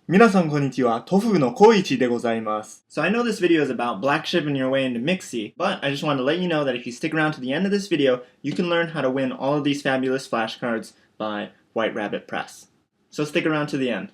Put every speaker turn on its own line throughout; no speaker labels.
皆さんこんにちは。Tofuguの小市でございます。So I know this video is about black shipping your way into Mixi, but I just wanted to let you know that if you stick around to the end of this video, you can learn how to win all of these fabulous flashcards by White Rabbit Press. So stick around to the end.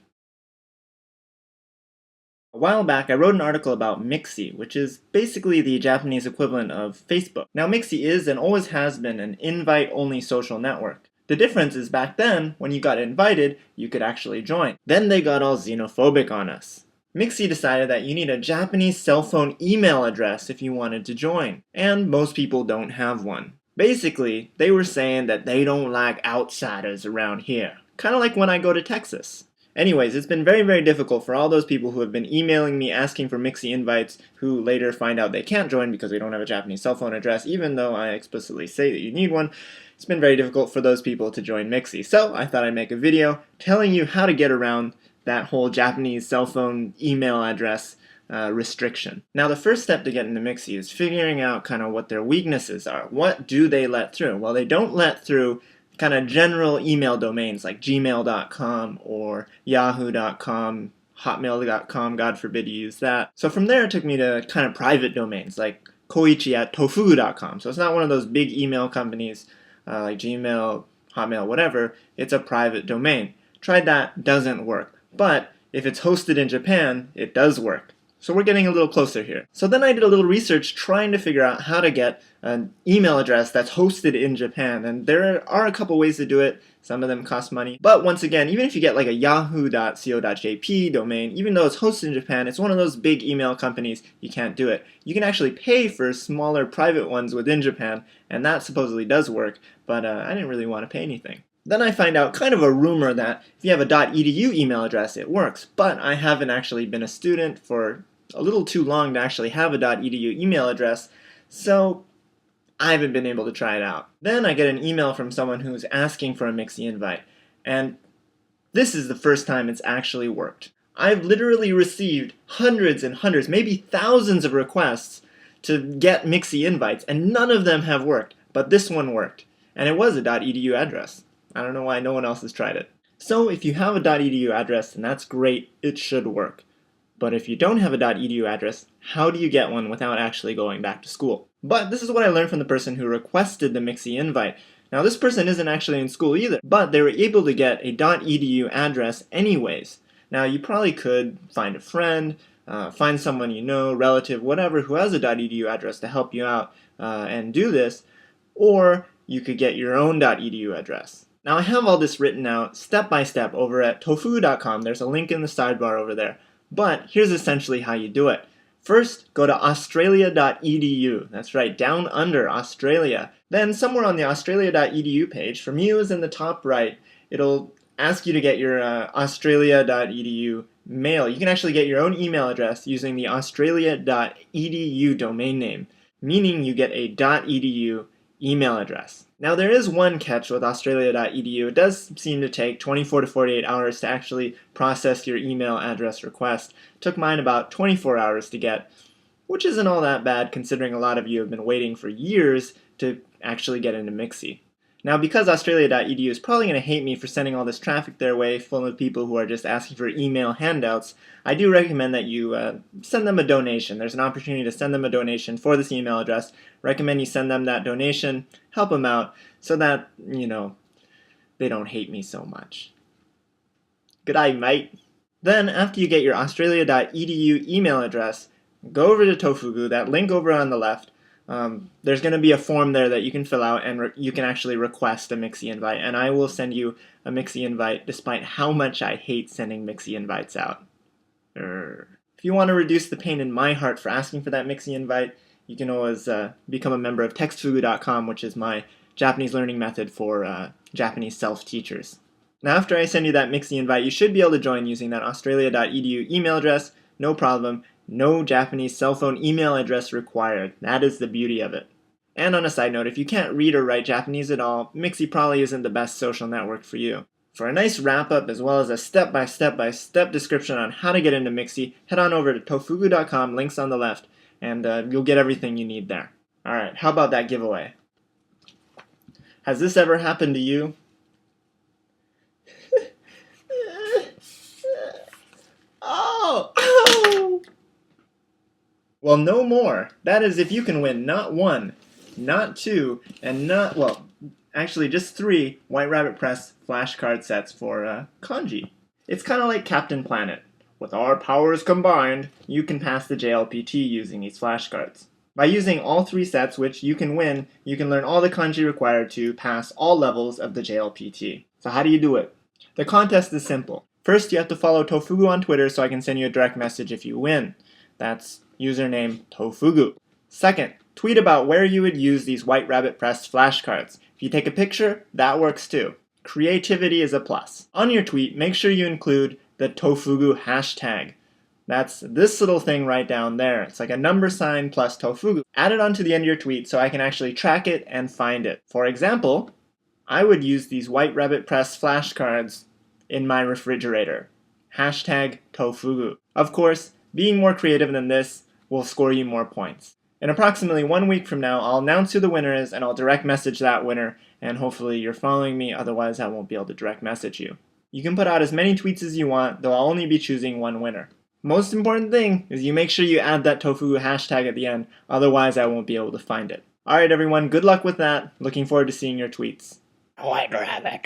A while back, I wrote an article about Mixi, which is basically the Japanese equivalent of Facebook. Now, Mixi is and always has been an invite-only social network. The difference is back then, when you got invited, you could actually join. Then they got all xenophobic on us. Mixi decided that you need a Japanese cell phone email address if you wanted to join, and most people don't have one. Basically, they were saying that they don't like outsiders around here, kind of like when I go to Texas. Anyways, it's been very, very difficult for all those people who have been emailing me asking for Mixi invites who later find out they can't join because they don't have a Japanese cell phone address, even though I explicitly say that you need one. It's been very difficult for those people to join Mixi. So I thought I'd make a video telling you how to get around that whole Japanese cell phone email address restriction. Now, the first step to get into Mixi is figuring out kind of what their weaknesses are. What do they let through? Well, they don't let through kind of general email domains like gmail.com or yahoo.com, hotmail.com, God forbid you use that. So from there it took me to kind of private domains like koichi@tofugu.com. So it's not one of those big email companies like Gmail, Hotmail, whatever. It's a private domain. Tried that, doesn't work. But if it's hosted in Japan, it does work. So we're getting a little closer here. So then I did a little research trying to figure out how to get an email address that's hosted in Japan. And there are a couple ways to do it. Some of them cost money. But once again, even if you get like a yahoo.co.jp domain, even though it's hosted in Japan, it's one of those big email companies, you can't do it. You can actually pay for smaller private ones within Japan, and that supposedly does work, but I didn't really want to pay anything. Then I find out kind of a rumor that if you have a .edu email address, it works, but I haven't actually been a student for a little too long to actually have a .edu email address, so I haven't been able to try it out. Then I get an email from someone who's asking for a Mixi invite, and this is the first time it's actually worked. I've literally received hundreds and hundreds, maybe thousands of requests to get Mixi invites, and none of them have worked, but this one worked, and it was a .edu address. I don't know why no one else has tried it. So if you have a .edu address, then that's great, it should work. But if you don't have a .edu address, how do you get one without actually going back to school? But this is what I learned from the person who requested the Mixi invite. Now this person isn't actually in school either, but they were able to get a .edu address anyways. Now you probably could find a friend, find someone you know, relative, whatever, who has a .edu address to help you out and do this, or you could get your own .edu address. Now I have all this written out step by step over at tofugu.com. There's a link in the sidebar over there. But here's essentially how you do it. First, go to australia.edu. That's right, down under Australia. Then somewhere on the australia.edu page, from you is in the top right, it'll ask you to get your australia.edu mail. You can actually get your own email address using the australia.edu domain name, meaning you get a .edu email address. Now there is one catch with australia.edu. It does seem to take 24 to 48 hours to actually process your email address request. It took mine about 24 hours to get, which isn't all that bad considering a lot of you have been waiting for years to actually get into Mixi. Now because australia.edu is probably going to hate me for sending all this traffic their way full of people who are just asking for email handouts, I do recommend that you send them a donation. There's an opportunity to send them a donation for this email address. Recommend you send them that donation, help them out, so that, you know, they don't hate me so much. Good eye, mate. Then, after you get your australia.edu email address, go over to Tofugu, that link over on the left. There's going to be a form there that you can fill out and you can actually request a Mixi invite, and I will send you a Mixi invite despite how much I hate sending Mixi invites out. If you want to reduce the pain in my heart for asking for that Mixi invite, you can always become a member of TextFugu.com, which is my Japanese learning method for Japanese self-teachers. Now after I send you that Mixi invite, you should be able to join using that australia.edu email address, no problem. No Japanese cell phone email address required. That is the beauty of it. And on a side note, if you can't read or write Japanese at all, Mixi probably isn't the best social network for you. For a nice wrap-up as well as a step-by-step description on how to get into Mixi, head on over to tofugu.com, links on the left, and you'll get everything you need there. Alright, how about that giveaway? Has this ever happened to you? Well, no more. That is if you can win not 1, not 2, and not, well, actually just 3 White Rabbit Press flashcard sets for kanji. It's kind of like Captain Planet. With our powers combined, you can pass the JLPT using these flashcards. By using all 3 sets, which you can win, you can learn all the kanji required to pass all levels of the JLPT. So how do you do it? The contest is simple. First, you have to follow Tofugu on Twitter so I can send you a direct message if you win. That's username Tofugu. Second, tweet about where you would use these White Rabbit Press flashcards. If you take a picture, that works too. Creativity is a plus. On your tweet, make sure you include the Tofugu hashtag. That's this little thing right down there. It's like a number sign plus Tofugu. Add it onto the end of your tweet so I can actually track it and find it. For example, I would use these White Rabbit Press flashcards in my refrigerator. Hashtag Tofugu. Of course, being more creative than this will score you more points. In approximately 1 week from now, I'll announce who the winner is and I'll direct message that winner, and hopefully you're following me, otherwise I won't be able to direct message you. You can put out as many tweets as you want, though I'll only be choosing one winner. Most important thing is you make sure you add that Tofugu hashtag at the end, otherwise I won't be able to find it. Alright everyone, good luck with that. Looking forward to seeing your tweets.
White rabbit.